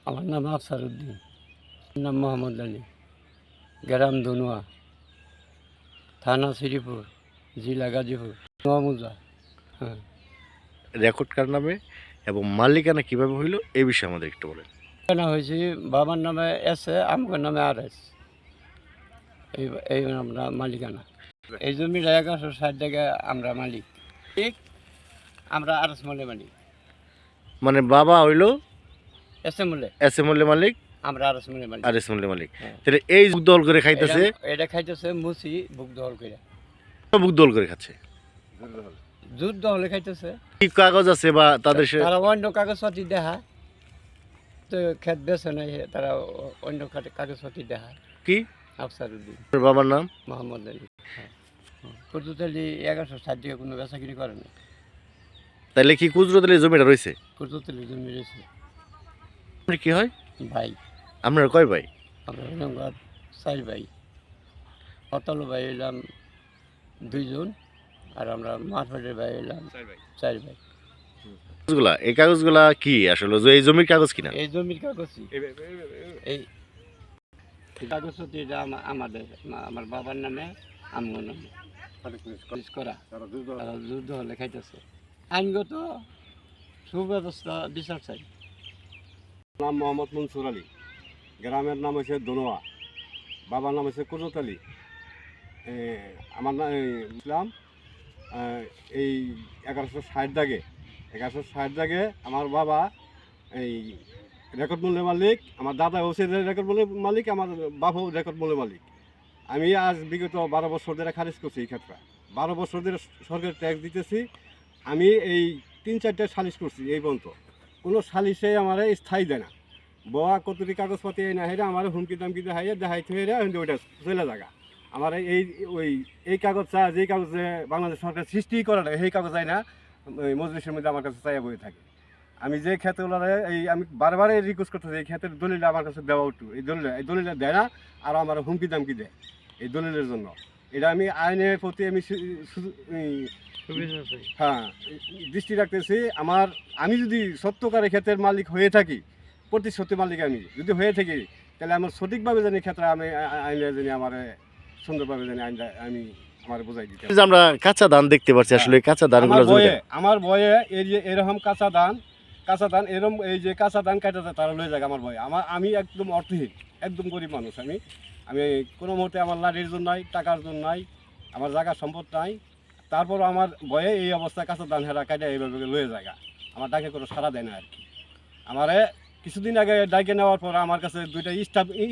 আমার নাম আফসার উদ্দিন, নাম মোহাম্মদ আলী, গ্রাম ধনুয়া, থানা শ্রীপুর, জেলা গাজীপুর, নোয়ামুজা। হ্যাঁ, রেকর্ড কার নামে এবং মালিকানা কিভাবে হইলো এই বিষয়ে আমাদের একটু বলেন। কেনা হয়েছে বাবার নামে এস এ, আমার নামে আর এস। এই এই আমরা মালিকানা। এই জমির 1160 টাকা আমরা মালিক, ঠিক আমরা আর এস মূল্যে মালিক। মানে বাবা হইলো এস এ মূল্যে, এস এম মূল্যে মালিক আমরা আর এস মূল্যে মালিক। আর এস মূল্যে মালিক। হ্যাঁ। তাহলে এই বুক দল করে খাইতেছে, এটা খাইতেছে মুসি বুক দখল করে, বুক দল করে খাচ্ছে। জুট দখলে খাইতেছে। কি কাগজ আছে বা তাদের তারা অন্য কাগজপাতি দেখায়, তো খেত বেছে নাই, তারা অন্য কাগজপাতি দেখায়। কি আফসার উদ্দিন, বাবার নাম? মোহাম্মদ আলী। হ্যাঁ, কুতুতলি 1160 টাকা কোনো বেচা কিনি করে না। তাহলে কি কুজরতলি জমিটা রয়েছে? কুতুতলি জমি রয়েছে। আপনার কি হয়? ভাই, আপনার কয় ভাই? আমরা হলাম 4 ভাই। হতালো ভাই হইলাম 2 জন, আর আমরা মারফেটের ভাই হইলাম 4 ভাই। কাগজগুলা, এই কাগজগুলা কি আসলে এই জমির কাগজ কিনা? এই জমির কাগজই, এই কাগজপত্র এটা আমাদের, আমার বাবার নামে, আমার নামে করা। তারা যুদ্ধ হলে খাইতেছে। আইনগত সুব্যবস্থা বিচার চাই। নাম মোহাম্মদ মনসুর আলী, গ্রামের নাম হচ্ছে দনোয়া, বাবার নাম হচ্ছে কুজরত আলী। আমার নাম ইসলাম। এই 1160 দাগে আমার বাবা এই রেকর্ড মূল্যের মালিক, আমার দাদা হচ্ছে রেকর্ড মূল্যের মালিক, আমার বাবাও রেকর্ড মূল্যের মালিক। আমি আজ বিগত 12 বছর ধরে খারিজ করছি এই ক্ষেত্রে। 12 বছর ধরে সরকার ট্যাক্স দিতেছি। আমি এই 3-4টা সালিশ করছি এই পর্যন্ত। কোনো সালিশে আমার স্থায়ী দেয় না। বয়া কতটি কাগজপাতি এই না হেরে আমার হুমকি দামকি দেখাইয়ে দেখাইতে হেরে ওইটা চলে জায়গা। আমার এই কাগজ চা, যেই কাগজে বাংলাদেশ সরকার সৃষ্টি করে না, সেই কাগজ চাই না ওই মজলিসের মধ্যে আমার কাছে চাইয়া বয়ে থাকে। আমি যে ক্ষেতগুলো আমি বারবারই রিকোয়েস্ট করতেছি এই ক্ষেতের দলিল আমার কাছে দেওয়া একটু, এই দলিলটা দেয় না, আর আমার হুমকি দামকি দেয় এই দলিলের জন্য। এটা আমি আইনের প্রতি আমি হ্যাঁ দৃষ্টি রাখতেছি। আমি যদি সত্যকারে ক্ষেতের মালিক হয়ে থাকি, প্রতিশ্রুতি মালিক আমি যদি হয়ে থাকি, তাহলে আমার সঠিকভাবে জানি ক্ষেত্রে আমি আইনে জানি আমার সুন্দরভাবে জানি আইনটা আমি আমার বোঝাই দিতে। এই যে আমরা কাঁচা ধান দেখতে পাচ্ছি, আসলে এই কাঁচা ধানগুলো আমার বয়ে এই যে এরকম কাঁচা ধান এরকম এই যে কাঁচা ধান কাটাতে তারা লয়ে যায় আমার বয়ে। আমি একদম অর্থহীন, একদম গরিব মানুষ। আমি কোনো মুহূর্তে আমার লাঠির জন্য নাই, টাকার জন্য নাই, আমার জায়গা সম্পদ নাই। তারপরও আমার বয়ে এই অবস্থা কাঁচা ধান হেরা কাটা এইভাবে লয়ে জায়গা। আমার ডাকে কোনো সারা দেয় না আর কি। আমারে কিছুদিন আগে ডাকে নেওয়ার পর আমার কাছে 2টা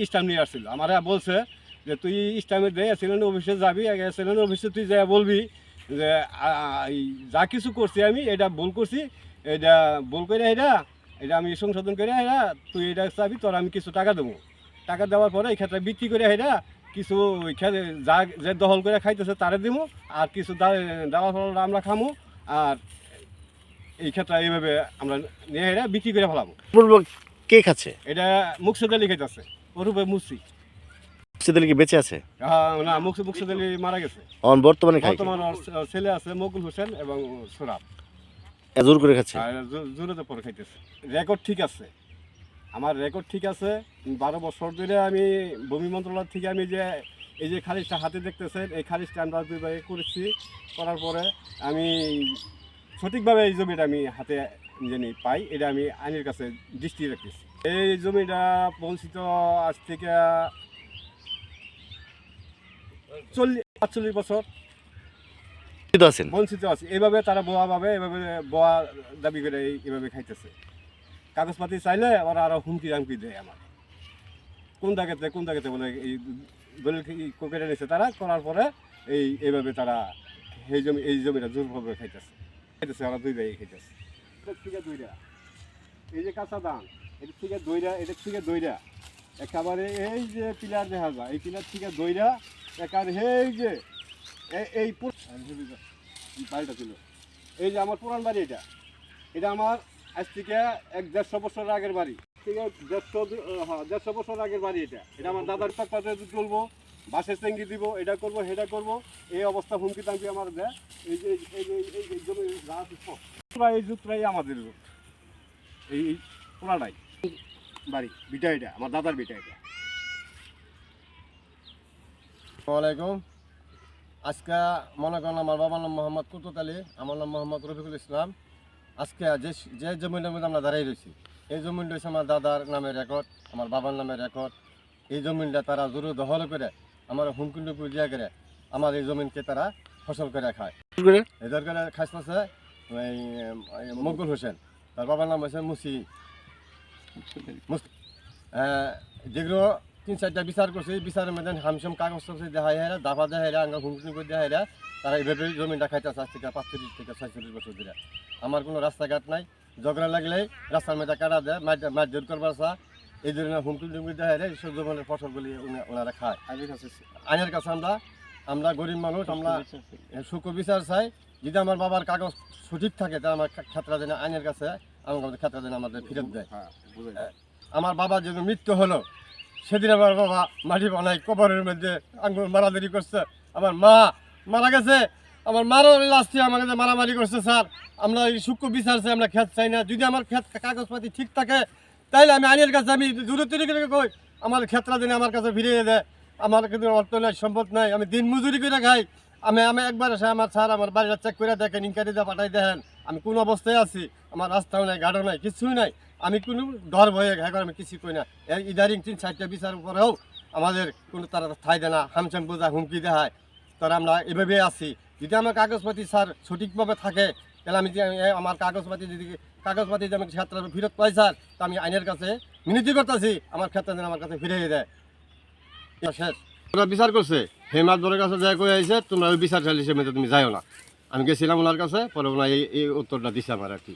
স্টাম্প নিয়ে আসছিল। আমারে বলছে যে তুই স্টাম্পে দিয়ে এসএলএন অফিসে যাবি, এসএলএন অফিসে তুই যা বলবি যে যা কিছু করছি আমি এটা ভুল করছি, এটা ভুল করে এটা আমি সংশোধন করে তুই এটা চাবি, তোর আমি কিছু টাকা দেবো। টাকা দেওয়ার পরে এই ক্ষেত্রে বিক্রি করে কিছু ওই যা যে দখল করে খাইতেছে তারে দিব, আর কিছু দেওয়ার ফল আমরা খামু। আর এই ক্ষেত্রে এইভাবে আমরা নিয়ে বিক্রি করে ফেলাবো। কে খাচ্ছে? এটা মুকসুদ আলী খাইতেছে, ওরূপে মুসি। মুকসুদ আলী কি বেঁচে আছে? না, মুকসুদ আলী মারা গেছে। বর্তমানে ছেলে আছে মকুল হোসেন এবং সোরাব। জোর করে খাচ্ছে, জোরে পরে খাইতেছে। রেকর্ড ঠিক আছে, আমার রেকর্ড ঠিক আছে। 12 বছর ধরে আমি ভূমি মন্ত্রণালয় থেকে আমি যে এই যে খারিজটা হাতে দেখতেছেন, এই খারিজটা আমরা 2 ভাগে করেছি। করার পরে আমি সঠিকভাবে এই জমিটা আমি হাতে জানি পাই, এটা আমি আইনের কাছে দৃষ্টি রাখতেছি। এই জমিটা বঞ্চিত আজ থেকে 40-45 বছর বঞ্চিত আছে। এইভাবে তারা এভাবে বোয়া দাবি করে এইভাবে খাইতেছে। কাগজপাতি চাইলে ওরা আরো হুমকি দামকি দেয় আমার। কোন জায়গাতে বলে এই দলিল কেটে নিচ্ছে তারা। করার পরে এইভাবে তারা এই জমিটা জোরভাবে খাইতেছে। ওরা 2 ভাই খাইতেছে। এই যে কাঁচা ধান, এটা থেকে দইরা একেবারে এই যে পিলার দেখা যায়, এই পিলার থেকে দইরা একেবারে এই যে এই বাড়িটা ছিল, এই যে আমার পুরান বাড়ি, এটা আমার আজ থেকে 1-150 বছর আগের বাড়ি, থেকে 150 বছর আগের বাড়ি। এটা আমার দাদার পাতে চলবো, বাসের চেঙ্গি দিব, এটা করবো সেটা করবো, এই অবস্থা হুমকি দামকি আমার দেয়। এই যে এই যুগটাই আমাদের যুগ, এই পুরাটাই বাড়ি বিটা এটা আমার দাদার বিটা এটা। আসসালামাইকুম। আজকে মনে করেন আমার বাবার নাম মোহাম্মদ কুতুব আলী, আমার নাম মোহাম্মদ রফিকুল ইসলাম। আজকে যে জমিটার মধ্যে আমরা দাঁড়িয়ে রয়েছি, এই জমিটা হচ্ছে আমার দাদার নামের রেকর্ড, আমার বাবার নামের রেকর্ড। এই জমিনটা তারা জোর দখল করে আমার হুমকুন্ডুপুর দিয়া করে আমার এই জমিনকে তারা ফসল করে খায়। এদের করে খাইতেছে মকবুল হোসেন, তার বাবার নাম হচ্ছে মুসি। যেগুলো 3-4টা বিচার করছে, এই বিচারের মধ্যে হামসাম কাগজ দেখাই হেরা, দাফা দেয় হেরা, আঙ্গা হুমকুনি করে দেয় হেরা, তারা এইভাবে জমিনটা খাইতেছে আজ থেকে 45 থেকে 46 বছর ধরে। আমার কোনো রাস্তাঘাট নাই, ঝগড়া লাগলেই রাস্তার মধ্যে কাটা দেয়, মারধর করবার চা, এই ধরনের হুমকুনি টুমকুনি দেয় হেরা, এইসব জমিনের ফসলগুলি ওনারা খায়। আইনের কাছে আমরা গরিব মানুষ, আমরা সুখ বিচার চাই। যদি আমার বাবার কাগজ সঠিক থাকে তা আমার ক্ষেত্রা যেন আইনের কাছে আমার ক্ষেত্রা যেন আমাদের ফেরত দেয়। আমার বাবার যদি মৃত্যু হলো, সেদিন আমার বাবা মাটি বানাই কবরের মধ্যে আঙ্গুল মারামারি করছে। আমার মা মারা গেছে, আমার মারও লাস্টে আমার কাছে মারামারি করছে। স্যার, আমরা এই সূক্ষ্ম বিচার চাই, আমরা ক্ষেত চাই না। যদি আমার ক্ষেত কাগজপাতি ঠিক থাকে তাইলে আমি আইনের কাছে আমি দূরে তৈরি করে কই আমার ক্ষেত্রা যেন আমার কাছে ফিরিয়ে দেয়। আমার কিন্তু অর্থ নাই, সম্পদ নাই, আমি দিন মজুরি করে খাই। আমি একবার এসে আমার স্যার আমার বাড়িটা চেক করে দেখেন, ইনকারি দিয়ে পাঠাই দেখেন আমি কোন অবস্থায় আছি। আমার রাস্তাও নাই, গাড়ও নাই, কিছুই নাই। আমি কোনো ডর ভয়ে ঘাই আমি কিছু কই না। এই ইদারিং 3-4টা বিচার উপরেও আমাদের কোনো তারা ঠাই দেয় না, হামসাম বোঝা হুমকি দেখায়। তারা আমরা এভাবে আছি। যদি আমার কাগজপাতি স্যার সঠিকভাবে থাকে তাহলে আমি আমার কাগজপাতি যদি আমি ক্ষেত্রে ফেরত পাই স্যার, তা আমি আইনের কাছে মিনতি করতেছি আমার ক্ষেত্রে যেন আমার কাছে ফিরিয়ে দেয়। শেষ ওরা বিচার করছে, হেমাদরের কাছে যাই কয়ে আইছে তোমরা ওই বিচার চালিয়ে মেয়েতে তুমি যাইও না। আমি গেছিলাম ওনার কাছে, পরে ওনার এই উত্তরটা দিছে আমার আর কি।